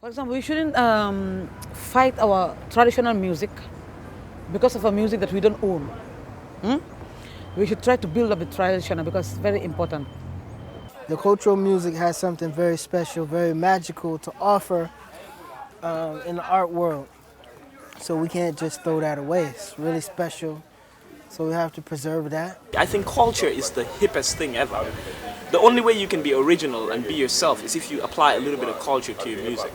For example, we shouldn't fight our traditional music because of a music that we don't own. Hmm? We should try to build up the traditional because it's very important. The cultural music has something very special, very magical to offer in the art world. So we can't just throw that away. It's really special. So we have to preserve that. I think culture is the hippest thing ever. The only way you can be original and be yourself is if you apply a little bit of culture to your music.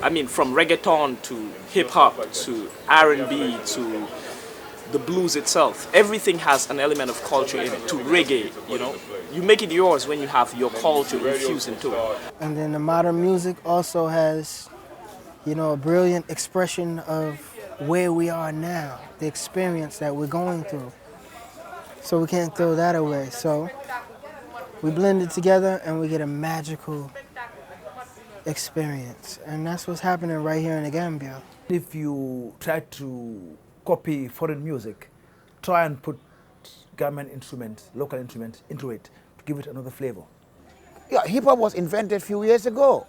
I mean, from reggaeton to hip hop to R&B to the blues itself, everything has an element of culture in it. To reggae, you know, you make it yours when you have your culture infused into it. And then the modern music also has, a brilliant expression of where we are now, the experience that we're going through. So we can't throw that away. So we blend it together and we get a magical experience. And that's what's happening right here in the Gambia. If you try to copy foreign music, try and put Gambian instruments, local instruments into it to give it another flavor. Yeah, hip-hop was invented a few years ago.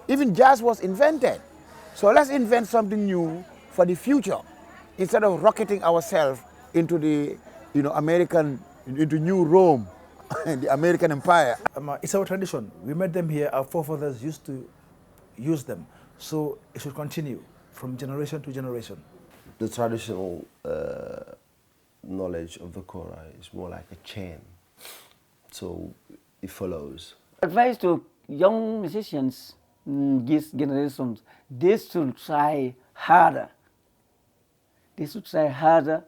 Even jazz was invented. So let's invent something new for the future instead of rocketing ourselves into the into New Rome, the American Empire. It's our tradition. We made them here. Our forefathers used to use them. So it should continue from generation to generation. The traditional knowledge of the Kora is more like a chain. So it follows. Advice to young musicians, these generations, they should try harder. They should try harder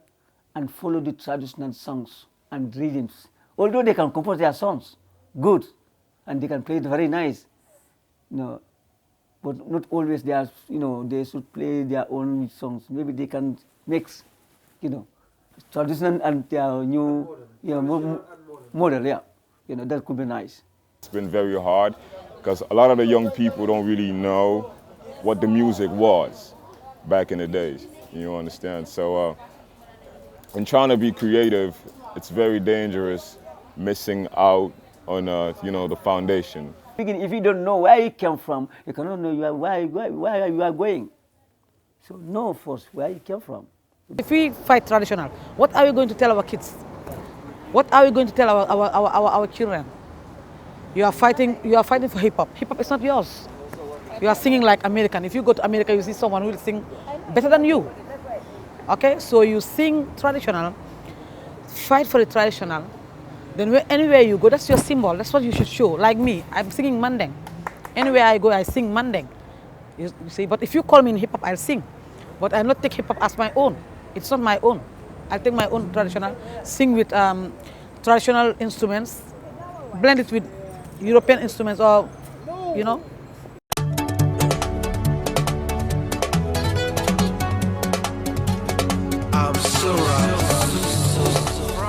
and follow the traditional songs and rhythms. Although they can compose their songs good and they can play it very nice, but not always they are, they should play their own songs. Maybe they can mix, traditional and their new, model, yeah. That could be nice. It's been very hard because a lot of the young people don't really know what the music was back in the days, you understand? So in trying to be creative, it's very dangerous missing out on, the foundation. If you don't know where you came from, you cannot know where you are going. So know first where you came from. If we fight traditional, what are we going to tell our kids? What are we going to tell our children? You are fighting for hip hop. Hip hop is not yours. You are singing like American. If you go to America, you see someone who will sing better than you. Okay, so you sing traditional, fight for the traditional. Then anywhere you go, that's your symbol. That's what you should show. Like me, I'm singing Mandeng. Anywhere I go, I sing Mandeng. You see, but if you call me in hip hop, I'll sing. But I'll not take hip hop as my own. It's not my own. I'll take my own traditional, sing with traditional instruments, blend it with European instruments or,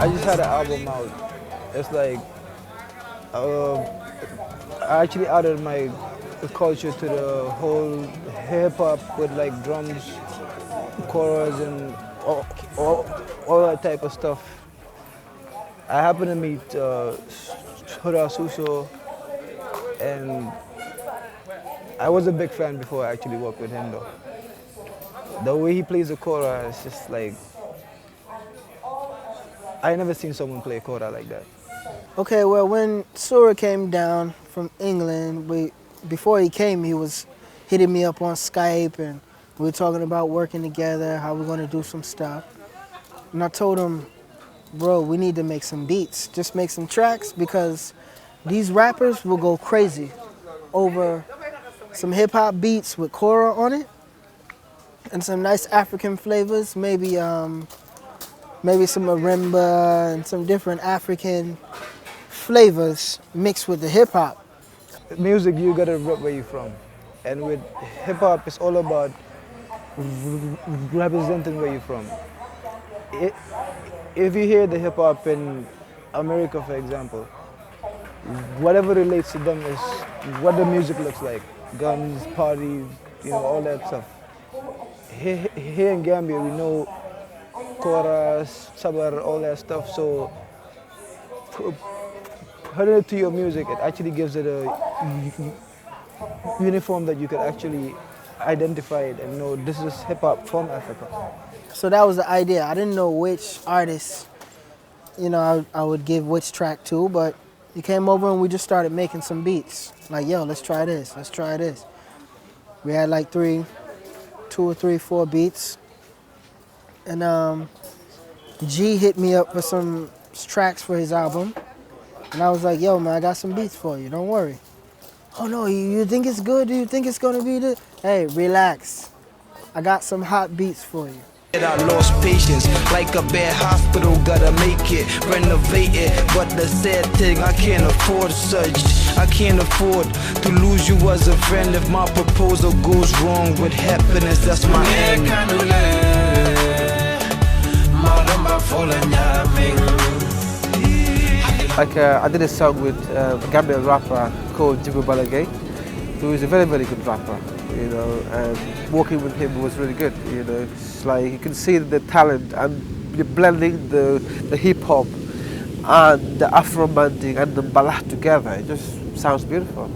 I just had an album out. It's like, I actually added my culture to the whole hip hop with like drums, chorus, and all that type of stuff. I happened to meet Huda Suso, and I was a big fan before I actually worked with him though. The way he plays the kora is just like, I never seen someone play kora like that. Okay, well, when Sura came down from England, before he came, he was hitting me up on Skype, and we were talking about working together, how we're going to do some stuff. And I told him, bro, we need to make some beats, just make some tracks, because these rappers will go crazy over some hip-hop beats with kora on it, and some nice African flavors, maybe some marimba and some different African flavors mixed with the hip-hop. Music, you gotta rep where you're from. And with hip-hop, it's all about representing where you're from. If you hear the hip-hop in America, for example, whatever relates to them is what the music looks like. Guns, parties, all that stuff. Here in Gambia, we know chorus, sabar, all that stuff. So putting it to your music, it actually gives it a uniform that you could actually identify it and know this is hip hop from Africa. So that was the idea. I didn't know which artist, I would give which track to, but he came over and we just started making some beats. Like, yo, let's try this, let's try this. We had like 2 or 3, 4 beats. And G hit me up for some tracks for his album. And I was like, yo, man, I got some beats for you, don't worry. Oh no, you think it's good? Do you think it's gonna be this? Hey, relax. I got some hot beats for you. I lost patience, like a bad hospital, gotta make it, renovate it. But the sad thing, I can't afford such. I can't afford to lose you as a friend. If my proposal goes wrong with happiness, that's my end. Like I did a song with a Gambian rapper called Jibu Balagay, who is a very, very good rapper, and working with him was really good, It's like you can see the talent and the blending the hip hop and the Afro manding and the ballad together. It just sounds beautiful,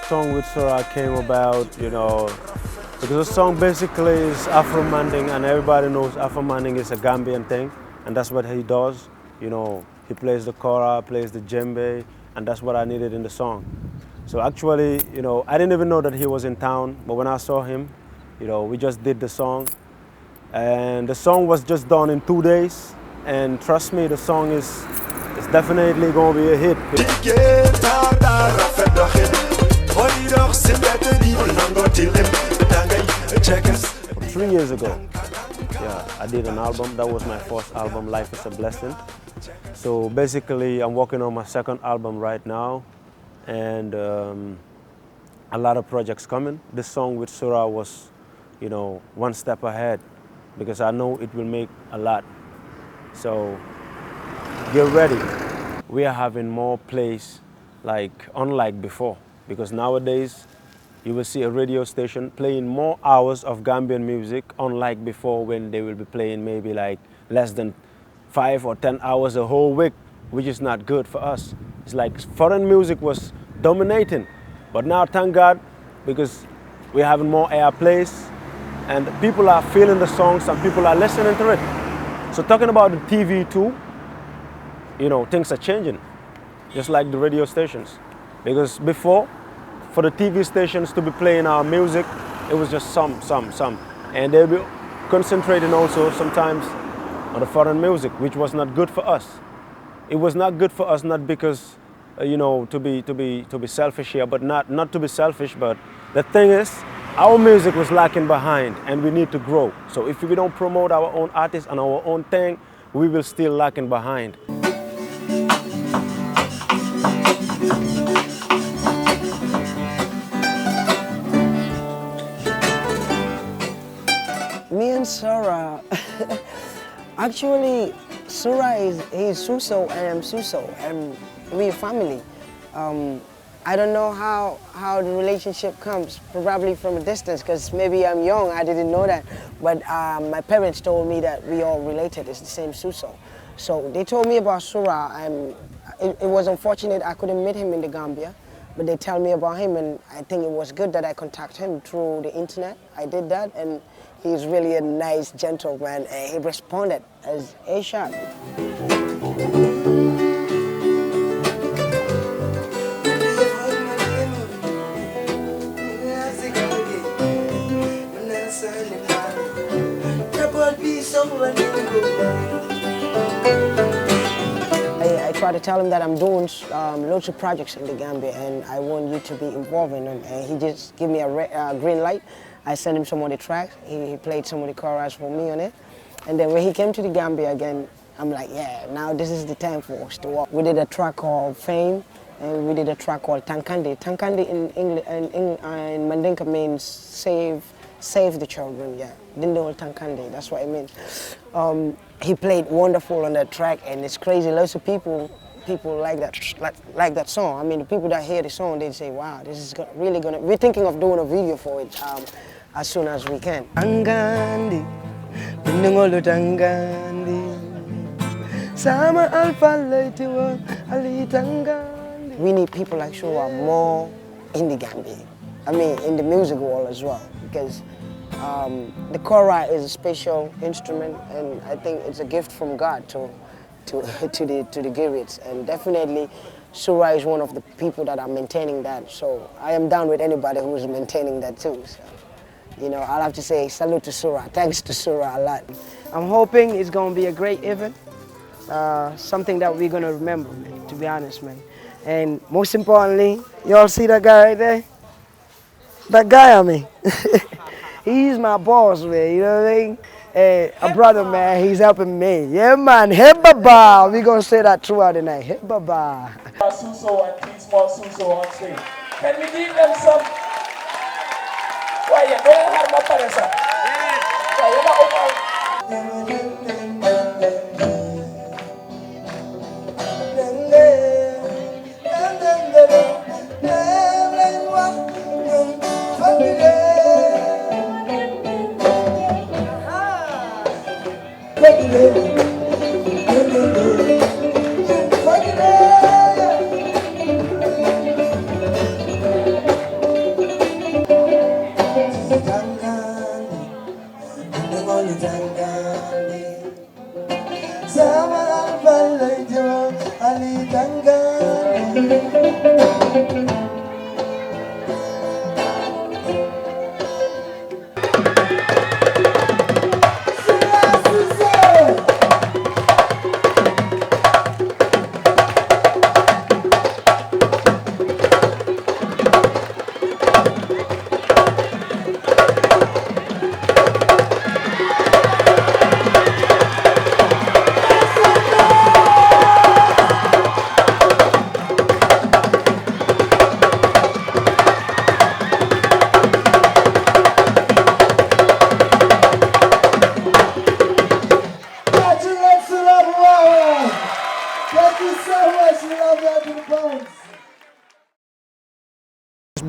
Song with Sura came about, because the song basically is Afro manding, and everybody knows Afro manding is a Gambian thing, and that's what he does. He plays the kora, plays the djembe, and that's what I needed in the song. So actually, I didn't even know that he was in town, but when I saw him, we just did the song, and the song was just done in 2 days, and trust me, the song is definitely going to be a hit. 3 years ago, I did an album. That was my first album, Life is a Blessing. So basically, I'm working on my second album right now, and a lot of projects coming. This song with Sura was, one step ahead, because I know it will make a lot. So get ready. We are having more plays, unlike before, because nowadays you will see a radio station playing more hours of Gambian music, unlike before when they will be playing maybe less than 5 or 10 hours a whole week, which is not good for us. It's like foreign music was dominating, but now thank God, because we're having more airplays and people are feeling the songs and people are listening to it. So talking about the TV too, things are changing, just like the radio stations. Because before, for the TV stations to be playing our music, it was just some. And they'll be concentrating also sometimes on the foreign music, which was not good for us. It was not good for us, not because, to be selfish here, but not to be selfish, but the thing is, our music was lacking behind and we need to grow. So if we don't promote our own artists and our own thing, we will still lacking behind. Me and Sura, actually, Sura he's Suso and I'm Suso, and we're family. I don't know how the relationship comes, probably from a distance, because maybe I'm young, I didn't know that. But my parents told me that we all related, it's the same Suso. So they told me about Sura, and it was unfortunate I couldn't meet him in the Gambia, but they tell me about him, and I think it was good that I contacted him through the internet. I did that, and he's really a nice gentleman, and he responded as A-sharp. I try to tell him that I'm doing loads of projects in the Gambia and I want you to be involved in them. And he just gave me a green light. I sent him some of the tracks. He played some of the chorus for me on it. And then when he came to the Gambia again, I'm like, yeah, now this is the time for us to work. We did a track called Fame, and we did a track called Tankandi. Tankandi in Mandinka means save the children, yeah. Dindo Tankandi, that's what it means. He played wonderful on that track, and it's crazy. Lots of people like that song. I mean, the people that hear the song, they say, wow, this is really gonna. We're thinking of doing a video for it as soon as we can. Tangandi, Tangandi. Sama alfaletiwa alitangani. We need people like Shura more in the Gambia. I mean, in the music world as well, because the kora is a special instrument, and I think it's a gift from God to the Girids, and definitely Surah is one of the people that are maintaining that. So I am down with anybody who is maintaining that too. So, you know, I'll have to say salute to Surah. Thanks to Surah a lot. I'm hoping it's gonna be a great event, something that we're gonna remember, man, to be honest, man. And most importantly, y'all see that guy right there? That guy, I mean, he's my boss, man, you know what I mean? A brother, man, he's helping me. Yeah, man, hey, baba. We're going to say that throughout the night. Hey, baba. Suso and T Small Suso on stage. Can we give them some? Why, you don't have my parasa? Why, you're not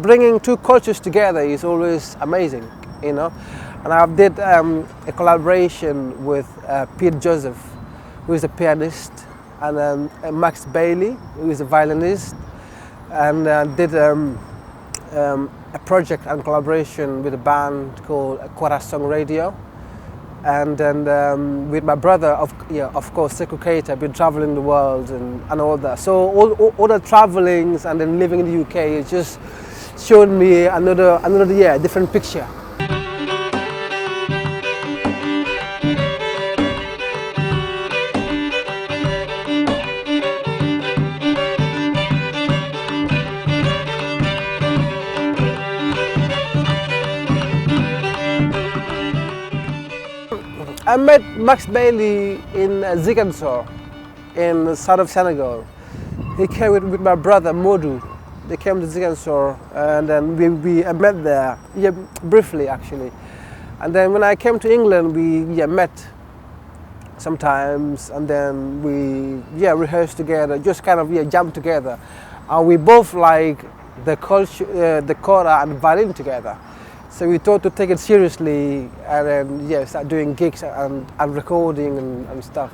Bringing two cultures together is always amazing, you know. And I did a collaboration with Pete Joseph, who is a pianist, and Max Bailey, who is a violinist, and did a project and collaboration with a band called Corazon Radio. And then with my brother, of course, Sila Kuta, I've been traveling the world and all that. So all the travelings and then living in the UK, it just showed me another different picture. I met Max Bailey in Ziguinchor, in the south of Senegal. He came with my brother Modou. They came to Ziguinchor, and then we met there, briefly actually. And then when I came to England, we met sometimes, and then we rehearsed together, just kind of jammed together. And we both like the culture, the kora and violin together. So we thought to take it seriously, and then start doing gigs and recording and stuff.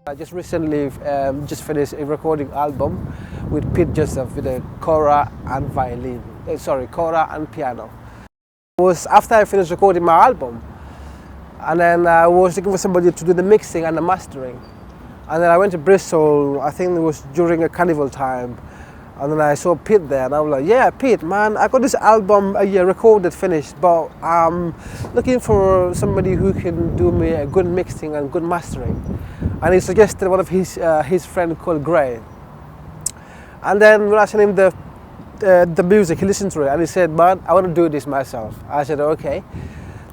I just recently finished a recording album with Pete Joseph with a kora and violin. Kora and piano. It was after I finished recording my album, and then I was looking for somebody to do the mixing and the mastering. And then I went to Bristol, I think it was during a carnival time, and then I saw Pete there, and I was like, yeah, Pete, man, I got this album recorded, finished, but I'm looking for somebody who can do me a good mixing and good mastering. And he suggested one of his friend called Gray. And then when I sent him the music, he listened to it and he said, man, I want to do this myself. I said, okay.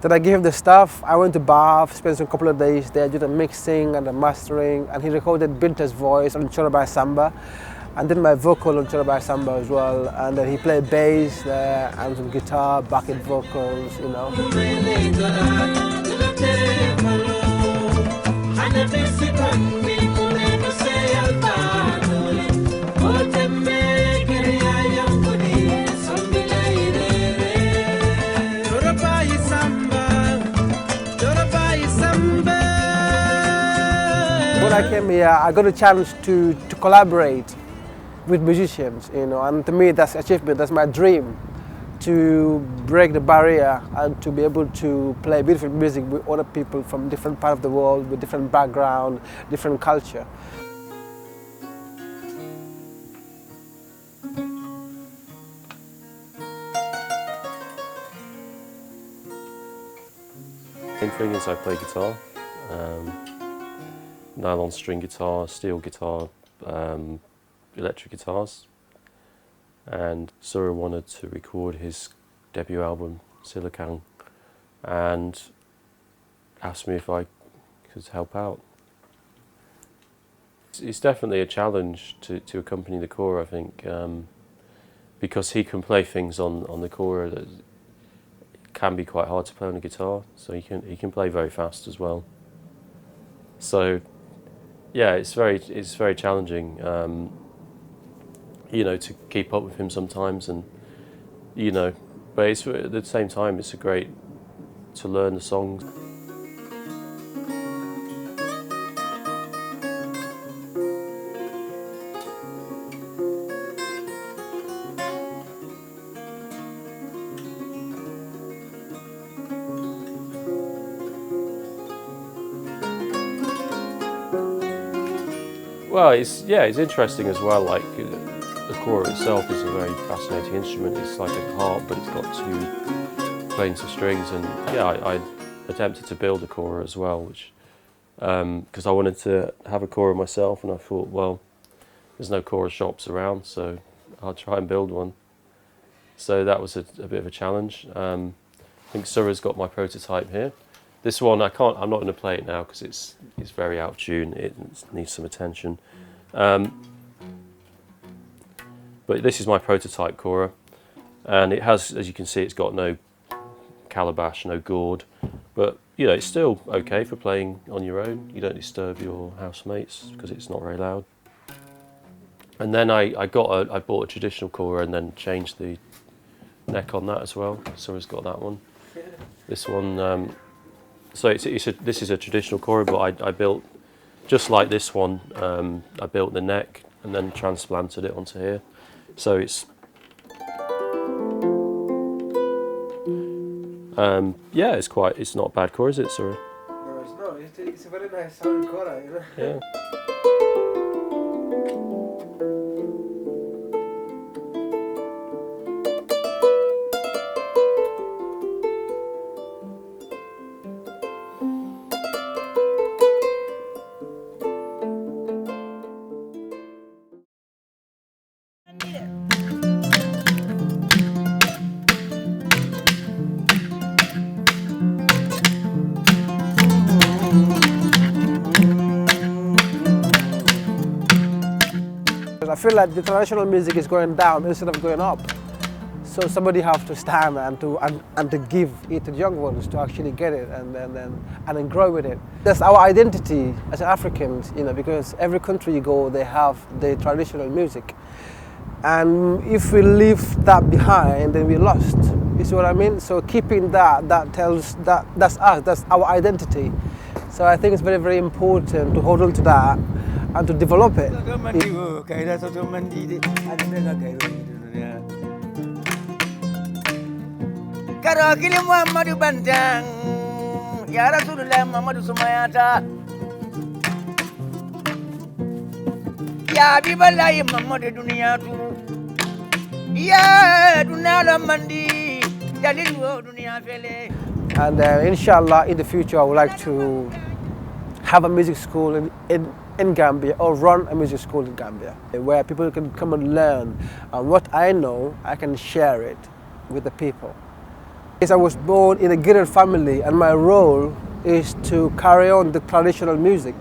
Then I gave him the stuff. I went to Bath, spent a couple of days there, did the mixing and the mastering, and he recorded Binta's voice on Chorobai Samba. and did my vocal on Chalabai Samba as well. And then he played bass there and some guitar, backing vocals, you know. When I came here, I got a chance to collaborate with musicians, you know, and to me that's achievement, that's my dream, to break the barrier and to be able to play beautiful music with other people from different parts of the world, with different background, different culture. Main thing is I play guitar, nylon string guitar, steel guitar, electric guitars, and Sura wanted to record his debut album, Sila Kuta, and asked me if I could help out. It's definitely a challenge to accompany the kora, I think, because he can play things on the kora that can be quite hard to play on a guitar, so he can play very fast as well. So yeah, it's very challenging, you know, to keep up with him sometimes, and you know, but it's, at the same time it's great to learn the songs. Well, it's interesting as well. Like the kora itself is a very fascinating instrument. It's like a harp, but it's got two planes of strings. And yeah, I attempted to build a kora as well, which because I wanted to have a kora myself, and I thought, well, there's no kora shops around, so I'll try and build one. So that was a bit of a challenge. I think Sura's got my prototype here. This one I'm not going to play it now because it's very out of tune. It needs some attention. But this is my prototype kora, and it has, as you can see, it's got no calabash, no gourd, but you know, it's still okay for playing on your own. You don't disturb your housemates because it's not very loud. And then I bought a traditional kora and then changed the neck on that as well. Sura's got that one. This one. So this is a traditional kora, but I built, just like this one, I built the neck and then transplanted it onto here. So it's, yeah, it's not a bad kora, is it, Sura? No, it's not. It's a very nice sounding kora, you know? Yeah. I feel like the traditional music is going down instead of going up. So somebody have to stand and to give it to the young ones to actually get it and then grow with it. That's our identity as Africans, you know, because every country you go, they have the traditional music. And if we leave that behind, then we're lost. You see what I mean? So keeping that tells that's us, that's our identity. So I think it's very, very important to hold on to that and to develop it. Karakili Muhammadu Bantang, Ya Rasulullah Muhammadu Sumayata, Ya Bibalai Muhammadu Duniyatu, Ya Dunala Mandi, Jalilu Dunia Fele. And inshallah, in the future, I would like to have a music school in Gambia, or run a music school in Gambia, where people can come and learn. And what I know, I can share it with the people. Yes, I was born in a Giran family, and my role is to carry on the traditional music.